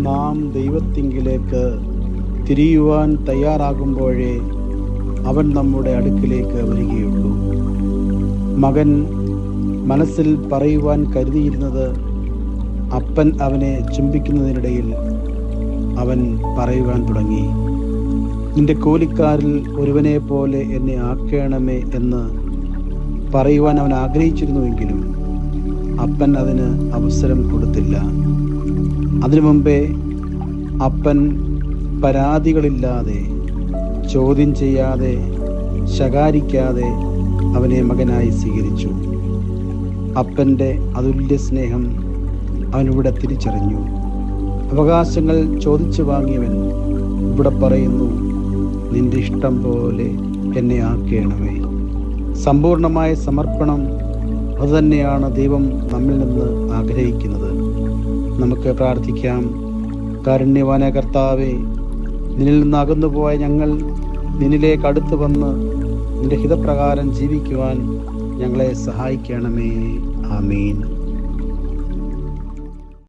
നാം ദൈവത്തിങ്കിലേക്ക് തിരിയുവാൻ തയ്യാറാകുമ്പോഴേ അവൻ നമ്മുടെ അടുക്കിലേക്ക് വരികയുള്ളൂ. മകൻ മനസ്സിൽ പറയുവാൻ കരുതിയിരുന്നത് അപ്പൻ അവനെ ചുംബിക്കുന്നതിനിടയിൽ അവൻ പറയുവാൻ തുടങ്ങി, നിന്റെ കൂലിക്കാരിൽ ഒരുവനെ പോലെ എന്നെ ആക്കണമേ എന്ന് പറയുവാൻ അവൻ ആഗ്രഹിച്ചിരുന്നുവെങ്കിലും അപ്പൻ അതിന് അവസരം കൊടുത്തില്ല. അതിനു മുമ്പേ അപ്പൻ പരാതികളില്ലാതെ, ചോദ്യം ചെയ്യാതെ, ശകാരിക്കാതെ അവനെ മകനായി സ്വീകരിച്ചു. അപ്പൻ്റെ അതുല്യ സ്നേഹം അവനിവിടെ തിരിച്ചറിഞ്ഞു. അവകാശങ്ങൾ ചോദിച്ചു വാങ്ങിയവൻ ഇവിടെ പറയുന്നു, നിന്റെ ഇഷ്ടം പോലെ എന്നെ ആക്കണമേ. സമ്പൂർണമായ സമർപ്പണം അതുതന്നെയാണ് ദൈവം നമ്മിൽ നിന്ന് ആഗ്രഹിക്കുന്നത്. നമുക്ക് പ്രാർത്ഥിക്കാം. കാരുണ്യവാനായ കർത്താവേ, നിന്നിൽ നിന്ന് അകന്നുപോയ ഞങ്ങൾ നിന്നിലേക്ക് അടുത്തു വന്ന് നിന്റെ ഹിതപ്രകാരം ജീവിക്കുവാൻ ഞങ്ങളെ സഹായിക്കണമേ. ആമീൻ.